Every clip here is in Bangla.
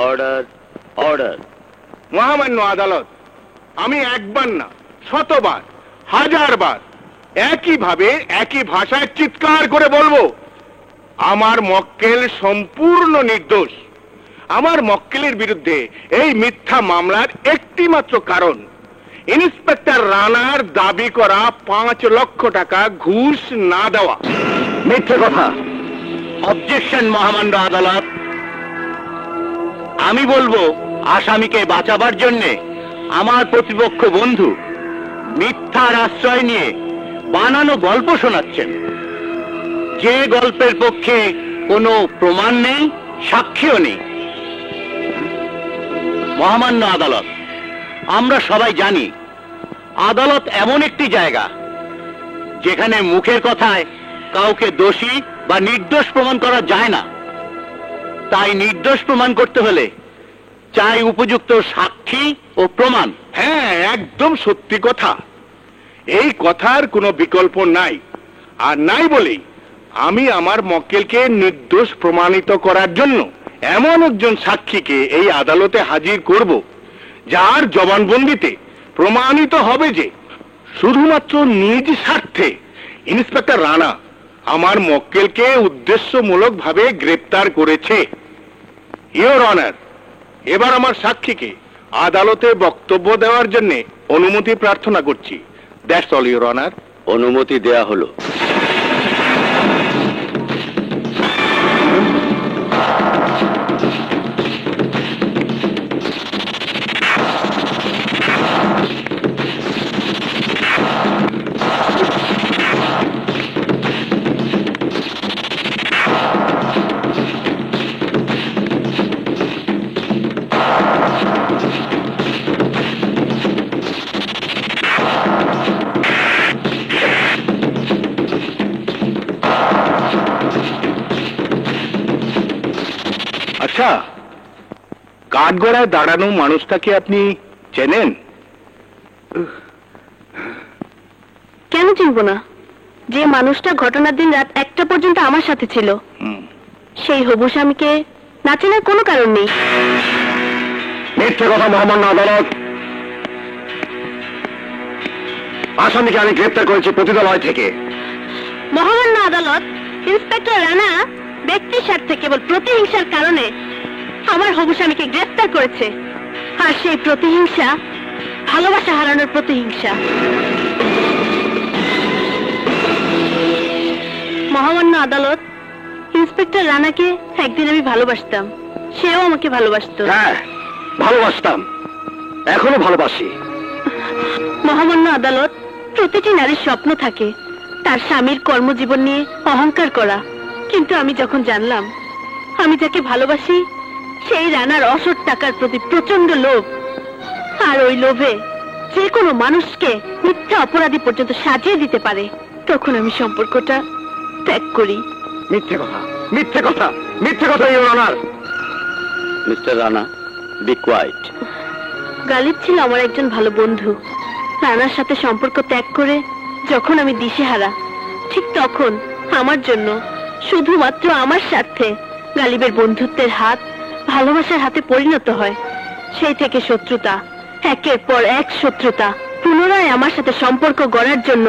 Order order. মহামান্য আদালত, আমি একবার না শতবার হাজারবার একইভাবে একই ভাষায় চিৎকার করে বলবো, আমার মক্কেল সম্পূর্ণ নির্দোষ। আমার মক্কেলের বিরুদ্ধে এই মিথ্যা মামলার একটি মাত্র কারণ, ইন্সপেক্টর রানার দাবি করা 5 লক্ষ টাকা ঘুষ না দেওয়া। মিথ্যে কথা। অবজেকশন মহামান্য আদালত। আমি বলবো, আসামিকে বাঁচাবার জন্যে আমার প্রতিপক্ষ বন্ধু মিথ্যার আশ্রয় নিয়ে বানানো গল্প শোনাচ্ছেন, যে গল্পের পক্ষে কোনো প্রমাণ নেই, সাক্ষীও নেই। মহামান্য আদালত, আমরা সবাই জানি আদালত এমন একটি জায়গা যেখানে মুখের কথায় কাউকে দোষী বা নির্দোষ প্রমাণ করা যায় না। তাই নির্দোষ প্রমাণ করতে হলে চাই উপযুক্ত সাক্ষী ও প্রমাণ। হ্যাঁ, একদম সত্যি কথা। এই কথার কোনো বিকল্প নাই। আর নাই বলেই আমি আমার মক্কেলকে নির্দোষ প্রমাণিত করার জন্য এমন একজন সাক্ষীকে এই আদালতে হাজির করব, যার জবানবন্দিতে প্রমাণিত হবে যে শুধুমাত্র নিজ স্বার্থে ইন্সপেক্টর রানা আমার মক্কেলকে উদ্দেশ্যমূলকভাবে গ্রেপ্তার করেছে। ইওর অনার, এবার আমার সাক্ষীকে আদালতে বক্তব্য দেওয়ার জন্য অনুমতি প্রার্থনা করছি। That's all your honour. অনুমতি দেয়া হলো। আচ্ছা, কাঠগড়ায় দাঁড়ানো মানুষটাকে আপনি চেনেন? কেন চিনব না? যে মানুষটা ঘটনার দিন রাত 1টা পর্যন্ত আমার সাথে ছিল, সেই হবু স্বামীকে না চেনার কোনো কারণ নেই। মিথ্যে কথা মহামান্য আদালত। আসামিকে আমি গ্রেপ্তার করেছি পতিতালয় থেকে। মহামান্য আদালত, ইন্সপেক্টর রানা ব্যক্তির স্বার্থে কেবল প্রতিহিংসার কারণে আমার হবু স্বামীকে গ্রেফতার করেছে। আর সেই প্রতিহিংসা ভালোবাসা হারানোর প্রতিহিংসা। মহামান্য আদালত, ইন্সপেক্টর রানাকে একদিন আমি ভালোবাসতাম, সেও আমাকে ভালোবাসতো। হ্যাঁ, ভালোবাসতাম, এখনো ভালোবাসি। মহামান্য আদালত, প্রতিটি নারীর স্বপ্ন থাকে তার স্বামীর কর্মজীবন নিয়ে অহংকার করা, কিন্তু আমি যখন জানলাম আমি যাকে ভালোবাসি সেই রানার অসৎ টাকার প্রতি প্রচন্ড লোভ, আর ওই লোভে যে কোনো মানুষকে মিথ্যা অপরাধী পর্যন্ত সাজিয়ে দিতে পারে, তখন আমি সম্পর্কটা ত্যাগ করি। মিথ্যে কথা, মিথ্যে কথা, মিথ্যে কথা your honour. Mister Rana, be quiet. Ghalib ছিল আমার একজন ভালো বন্ধু। রানার সাথে সম্পর্ক ত্যাগ করে যখন আমি দিশেহারা, ঠিক তখন আমার জন্য, শুধুমাত্র আমার স্বার্থে গালিবের বন্ধুত্বের হাত ভালোবাসার হাতে পরিণত হয়। সেই থেকে শত্রুতা, একের পর এক শত্রুতা। পুনরায় আমার সাথে সম্পর্ক গড়ার জন্য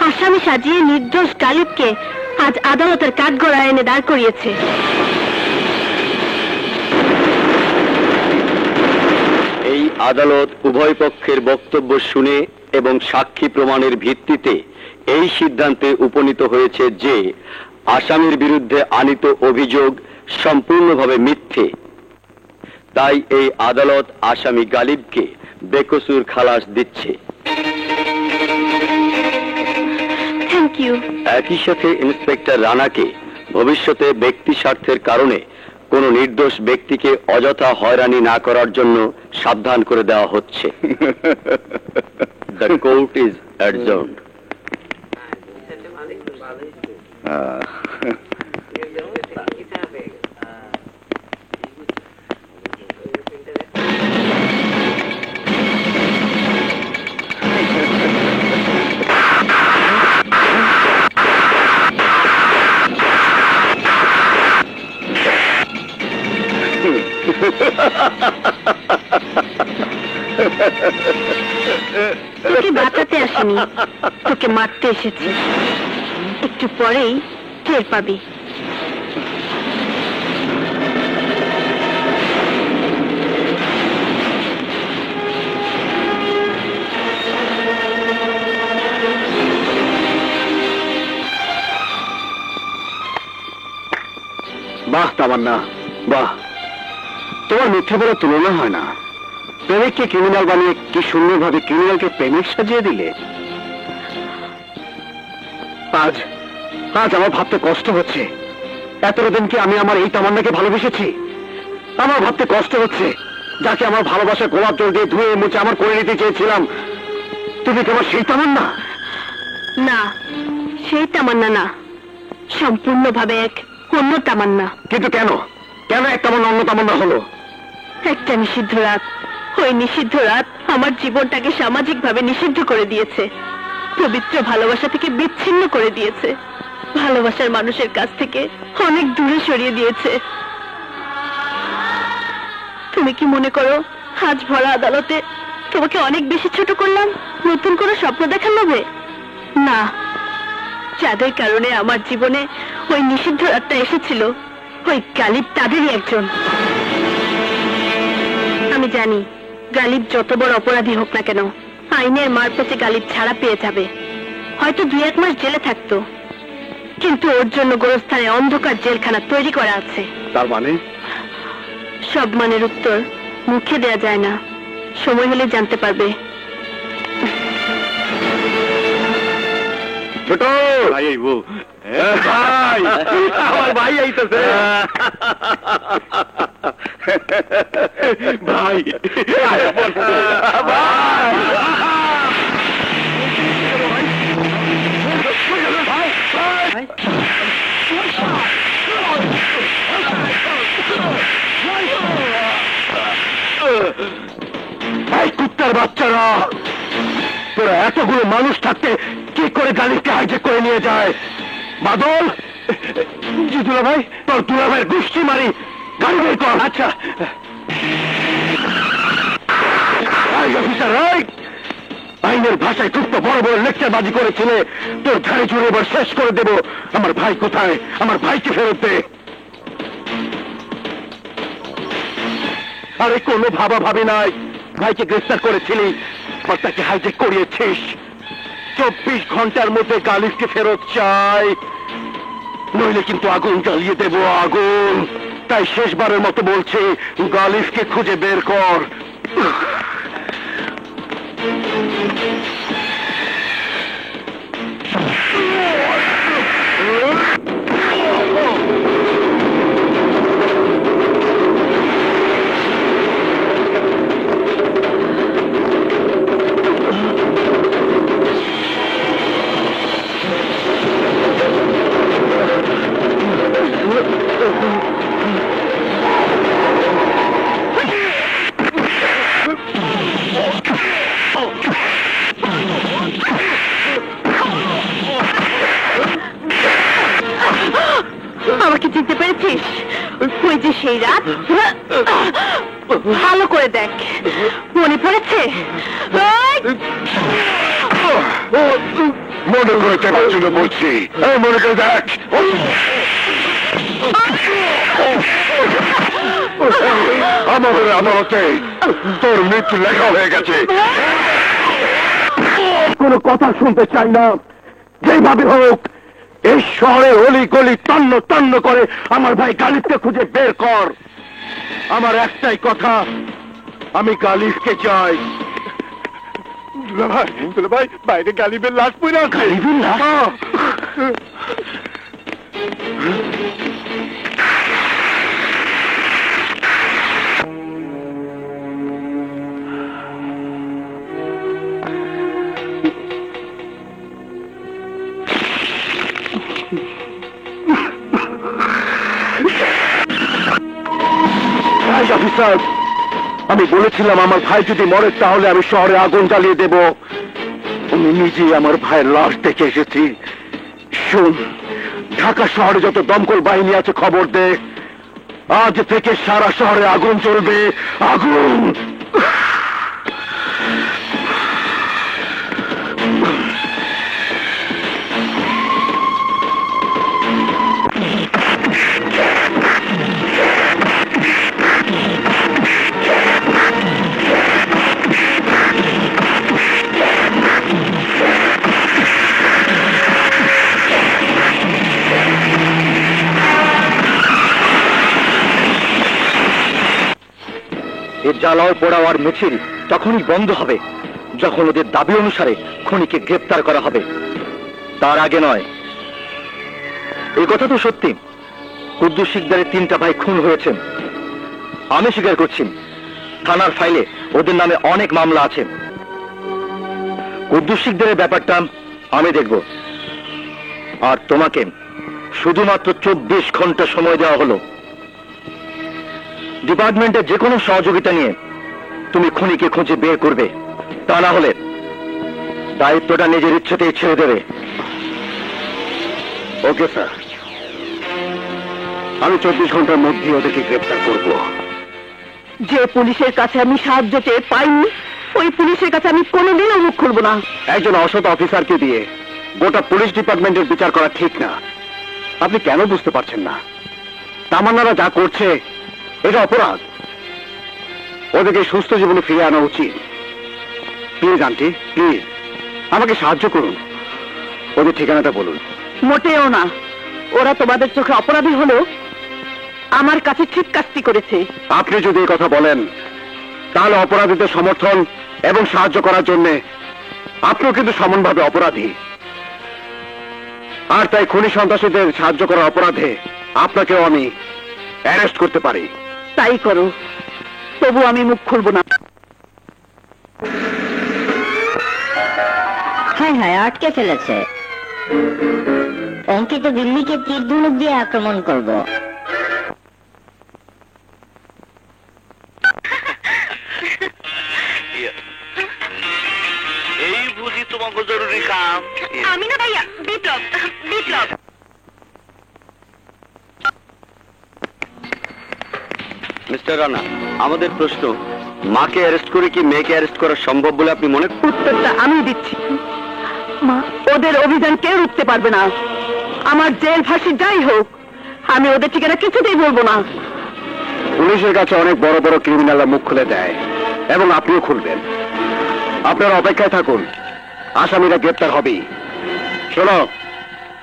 আসামি সাজিয়ে নির্দোষ গালিবকে আজ আদালতের কাঠগড়ায় এনে দাঁড় করিয়েছে। এই আদালত উভয় পক্ষের বক্তব্য শুনে এবং সাক্ষী প্রমাণের ভিত্তিতে এই সিদ্ধান্তে উপনীত হয়েছে যে আসামির বিরুদ্ধে আনীত অভিযোগ সম্পূর্ণভাবে মিথ্যে। তাই এই আদালত আসামি গালিবকে বেকসুর খালাস দিচ্ছে। Thank you. একই সাথে ইন্সপেক্টর রানাকে ভবিষ্যতে ব্যক্তি স্বার্থের কারণে কোনো নির্দোষ ব্যক্তিকে অযথা হয়রানি না করার জন্য সাবধান করে দেওয়া হচ্ছে। The court is adjourned. তোকে বাঁচাতে আসেনি, তোকে মারতে এসেছি। একটু পরেই টের পাবি। বাহ তামান্না, বাহ, তোমার মিথ্যে বলার তুলনা হয় না। প্রেমিককে ক্রিমিনাল বানিয়ে কি সুন্দরভাবে ক্রিমিনালকে প্রেমিক সাজিয়ে দিলে। আজ আজ আমার ভাবতে কষ্ট হচ্ছে, এতদিন কি আমি আমার এই তামান্নাকে ভালোবেসেছি? আমার ভাবতে কষ্ট হচ্ছে, যাকে আমার ভালোবাসা গোলাপ জল দিয়ে ধুয়ে মুছে আমার করে নিতে চেয়েছিলাম, তুমি কি আমার সেই তামান্না? না, সেই তামান্না না, সম্পূর্ণভাবে এক অন্য তামান্না। কিন্তু কেন কেন এক তামান্না অন্য তামান্না হলো? একটা নিষিদ্ধ রাত, ওই নিষিদ্ধ রাত আমার জীবনটাকে সামাজিকভাবে নিষিদ্ধ করে দিয়েছে, পবিত্র ভালোবাসা থেকে বিচ্ছিন্ন করে দিয়েছে, ভালোবাসার মানুষের কাছ থেকে অনেক দূরে সরিয়ে দিয়েছে। তুমি কি মনে করো আজ ভরা আদালতে তোমাকে অনেক বেশি ছোট করলাম নতুন করে স্বপ্ন দেখার লোভে? না, যাদের কারণে আমার জীবনে ওই নিষিদ্ধ রাতটা এসেছিল, ওই গালিব তাদেরই একজন। আমি জানি গালিব যত বড় অপরাধী হোক না কেন, আইনের মারপ্যাচে গালিব ছাড়া পেয়ে যাবে, হয়তো 2-1 মাস জেলে থাকতো, কিন্তু ওর জন্য গোরস্থানে অন্ধকার জেলখানা তৈরি করা আছে। তার মানে? সব মানের উত্তর মুখে দেয়া যায় না, সময় হলে জানতে পারবে। ছোট ভাই আইব, ভাই আমার ভাই আইতেছে, ভাই ভাই, কুত্তার বাচ্চারা, তোরা এতগুলো মানুষ থাকতে কি করে গালিকে হাইজেক করে নিয়ে যায়? বাদল, জি দুলা ভাই, তোর দুলা ভাইয়ের গোষ্ঠী মারি, গাড়ি বের কর। আচ্ছা অফিসার, আইনের ভাষায় খুব তো বড় বড় লেকচার বাজি করেছিলে, তোর ঝাড়ি ঝুড়ে এবার শেষ করে দেব। আমার ভাই কোথায়? আমার ভাইকে ফেরত দে। আরে কোনো ভাবা ভাবি নাই, ভাইকে গ্রেফতার করেছিলি, আর তাকে হাইজেক করিয়েছিস। 24 ঘন্টার মধ্যে গালিবকে ফেরত চাই, নইলে কিন্তু আগুন জ্বালিয়ে দেব, আগুন। তাই শেষবারের মতো বলছি, গালিবকে খুঁজে বের কর। আমাকে চিনতে পেরেছিস? ওই যে সেই রাত, ভালো করে দেখ, মনে পড়েছে? মনে করতে পারছি না, বলছি মনে করে দেখ। আমার আদালতে তোর মৃত্যু লেখা হয়ে গেছে, কোনো কথা শুনতে চাই না। যেভাবে হোক এই শহরে অলি গলি তন্ন তন্ন করে আমার ভাই গালিবকে খুঁজে বের কর। আমার একটাই কথা, আমি গালিবকে চাই। দুলা ভাই, বাইরে গালিবের লাশ পড়ে আছে। গালিবের লাশ? অফিসার, আমি বলেছিলাম আমার ভাই যদি মরে তাহলে আমি শহরে আগুন জ্বালিয়ে দেব। আমি নিজেই আমার ভাইয়ের লাশ দেখে এসেছি। শোন, ঢাকা শহরে যত দমকল বাহিনী আছে খবর দে, আজ থেকে সারা শহরে আগুন চলবে, আগুন। এর জ্বালাও পোড়াওয়ার মিছিল তখনই বন্ধ হবে যখন ওদের দাবি অনুসারে খুনিকে গ্রেপ্তার করা হবে, তার আগে নয়। এই কথা তো সত্যি, কুদ্দুস শিকদারের 3টা ভাই খুন হয়েছেন। আমি স্বীকার করছি, থানার ফাইলে ওদের নামে অনেক মামলা আছে। কুদ্দুস শিকদারের ব্যাপারটা আমি দেখব। আর তোমাকে শুধুমাত্র 24 ঘন্টা সময় দেওয়া হলো। ডিপার্টমেন্টের যে কোনো সহযোগিতা নিয়ে তুমি খুনিকে খুঁজে বের করবে, তা না হলে দায়িত্বটা নিজের ইচ্ছেতেই ছেড়ে দেবে। ওকে স্যার, আমি 24 ঘন্টার মধ্যে ওদেরকে গ্রেফতার করব। যে পুলিশের কাছে আমি সাহায্য চেয়ে পাইনি, ওই পুলিশের কাছে আমি কোনোদিনও মুখ খুলব না। একজন অসৎ অফিসারকে দিয়ে গোটা পুলিশ ডিপার্টমেন্টের বিচার করা ঠিক না। আপনি কেন বুঝতে পারছেন না? তামান্নারা যা করছে এটা অপরাধ। ওদেরকে সুস্থ জীবনে ফিরে আনা উচিত। প্লিজ আন্টি, প্লিজ আমাকে সাহায্য করুন। ওদের ঠিকানাটা বলুন। মোটেও না, ওরা তোমাদের চোখে অপরাধী হলেও আমার কাছে ঠিক কাজটি করেছে। আপনি যদি এই কথা বলেন তাহলে অপরাধীদের সমর্থন এবং সাহায্য করার জন্য আপনিও কিন্তু সমানভাবে অপরাধী। আর তাই খুনি সন্ত্রাসীদের সাহায্য করার অপরাধে আপনাকেও আমি অ্যারেস্ট করতে পারি। তাই করো, তবু আমি মুখ খুলব না। হ্যাঁ হ্যাঁ, আটকে ফেলেছে। অঙ্কিত দিল্লিকে তীর ধনুক দিয়ে আক্রমণ করব। এই বুঝি তোমাকে জরুরি কাম। আমি না ভাইয়া, বিপ্লব বিপ্লব। মিস্টার রানা, আমাদের প্রশ্ন, মাকে অ্যারেস্ট করে কি মেয়েকে অ্যারেস্ট করা সম্ভব বলে আপনি মনে করেন? উত্তরটা আমি দিচ্ছি। মা, ওদের অভিযান কেউ রুখতে পারবে না। আমার জেল ফাঁসি যাই হোক, আমি ওদের ঠিকানা কিছুতেই বলবো না। পুলিশের কাছে অনেক বড় বড় ক্রিমিনালরা মুখ খুলে দেয় এবং আপনিও খুলবেন। আপনারা অপেক্ষায় থাকুন, আসামিরা গ্রেপ্তার হবেই। শোনো,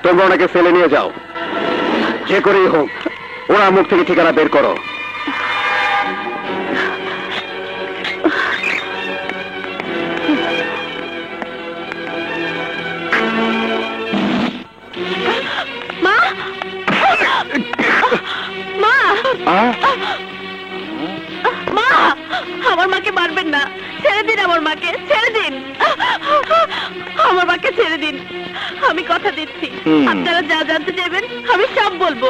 তোমরা ওনাকে ফেলে নিয়ে যাও, যে করেই হোক ওরা মুখ থেকে ঠিকানা বের করো। মা, মা, মা, আমার মাকে মারবেন না, ছেড়ে দিন আমার মাকে, ছেড়ে দিন। আমার মাকে ছেড়ে দিন, আমি কথা দিচ্ছি। আপনারা যা জানতে চাইবেন আমি সব বলবো।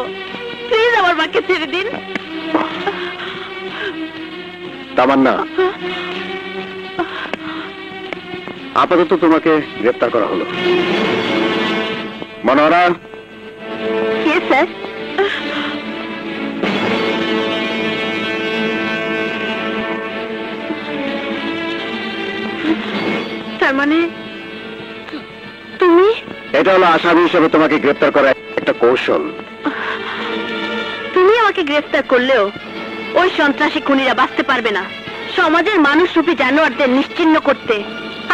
প্লিজ আমার মাকে ছেড়ে দিন। তামান্না, আপাতত তোমাকে গ্রেফতার করা হলো। মনোহরা, কে স্যার? তার মানে তুমি? এটা হলো আসামি হিসেবে তোমাকে গ্রেফতার করা একটা কৌশল। তুমি আমাকে গ্রেফতার করলেও ওই সন্ত্রাসী খুনিরা বাঁচতে পারবে না। সমাজের মানুষ রূপী জানোয়ারদের নিশ্চিহ্ন করতে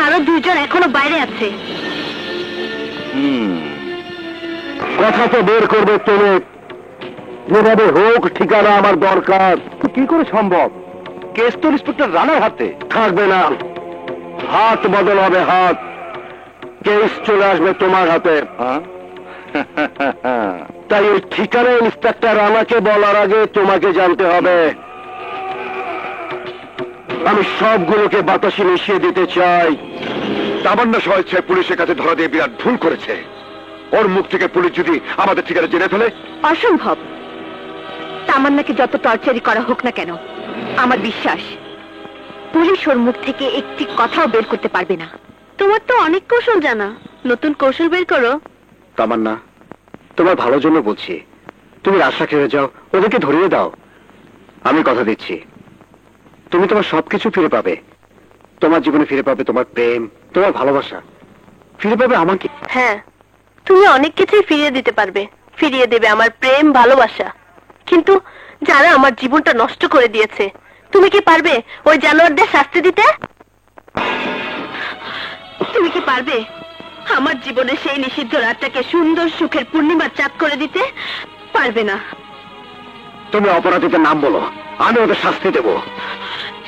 আরো 2 জন এখনো বাইরে আছে। কথা তো বের করবে তুমি, যেভাবে হোক ঠিকানা আমার দরকার। কি করে সম্ভব? কেস তো ইন্সপেক্টর রানার হাতে থাকবে না, হাত বদল হবে, হাত। কেস চলে আসবে তোমার হাতে। তাই ওই ঠিকানা ইন্সপেক্টর রানাকে বলার আগে তোমাকে জানতে হবে। আমি সবগুলোকে বাতাসে মিশিয়ে দিতে চাই। তামান্না স্বেচ্ছায় পুলিশের কাছে ধরা দিয়ে বিরাট ভুল করেছে। ওর মুখ থেকে পুলিশ যদি আমাদের ঠিকানা জেনে ফেলে? অসম্ভব। তামান্নাকে যত টর্চারই করা হোক না কেন, আমার বিশ্বাস পুলিশ ওর মুখ থেকে একটি কথাও বের করতে পারবে না। তোমার তো অনেক কৌশল জানা, নতুন কৌশল বের করো। তামান্না, তোমার ভালোর জন্য বলছি, তুমি রাস্তা ছেড়ে যাও, ওদেরকে ধরিয়ে দাও। আমি কথা দিচ্ছি, তুমি তোমার সবকিছু ফিরে পাবে। তোমার জীবনে ফিরে পাবে তোমার প্রেম, তোমার ভালোবাসা, ফিরে পাবে আমাকে। হ্যাঁ, তুমি অনেক কিছুই ফিরিয়ে দিতে পারবে, ফিরিয়ে দেবে আমার প্রেম ভালোবাসা। কিন্তু যারা আমার জীবনটা নষ্ট করে দিয়েছে, তুমি কি পারবে ওই জানোয়ারদের শাস্তি দিতে? তুমি কি পারবে আমার জীবনে সেই নিষিদ্ধ রাতটাকে সুন্দর সুখের পূর্ণিমার চাঁদ করে দিতে? পারবে না। তুমি অপরাধীদের নাম বলো, আমি ওদের শাস্তি দেব।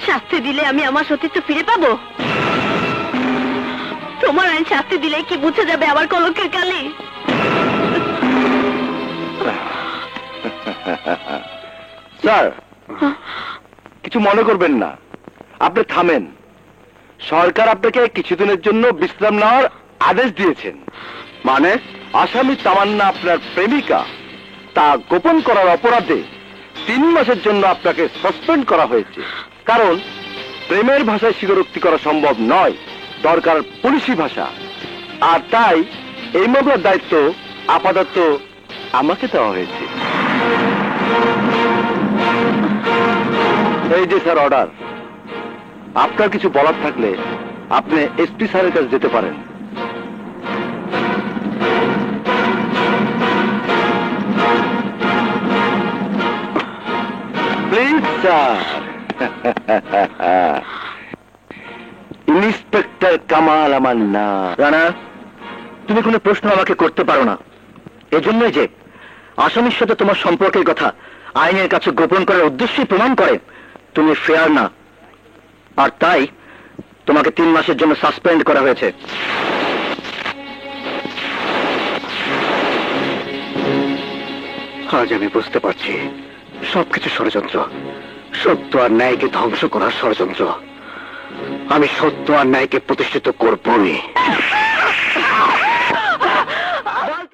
শাস্তি দিলে আমি আমার সতীত্ব ফিরে পাবো? তোমার আইন শাস্তি দিলে কি বুঝে যাবে আমার কলঙ্কের কালি? স্যার, কিছু মনে করবেন না, আপনি থামেন। সরকার আপনাকে কিছুদিনের জন্য বিশ্রাম নেওয়ার আদেশ দিয়েছেন। মানে আসামি তামান্না আপনার প্রেমিকা, তা গোপন করার অপরাধে 3 মাসের জন্য আপনাকে সাসপেন্ড করা হয়েছে। কারণ প্রেমের ভাষায় স্বীকারোক্তি করা সম্ভব নয়, দরকার পুলিশি ভাষা। আর তাই এই মামলার দায়িত্ব আপাতত আমাকে দেওয়া হয়েছে। এই যে স্যার অর্ডার। আপনার কিছু বলার থাকলে আপনি এসপি স্যারের কাছে যেতে পারেন। Please sir. ইন্সপেক্টর কামাল আমার নাম। রানা, তুমি কোনো প্রশ্ন আমাকে করতে পারো না। এজন্যই যে আসামির সাথে তোমার সম্পর্কের কথা আইনের কাছে গোপন করার উদ্দেশ্যই প্রমাণ করে তুমি ফেয়ার না। আর তাই তোমাকে 3 মাসের জন্য সাসপেন্ড করা হয়েছে। আজ আমি বুঝতে পারছি সবকিছু ষড়যন্ত্র, সত্য আর ন্যায়কে ধ্বংস করার ষড়যন্ত্র। আমি সত্য আর ন্যায়কে প্রতিষ্ঠিত করবই।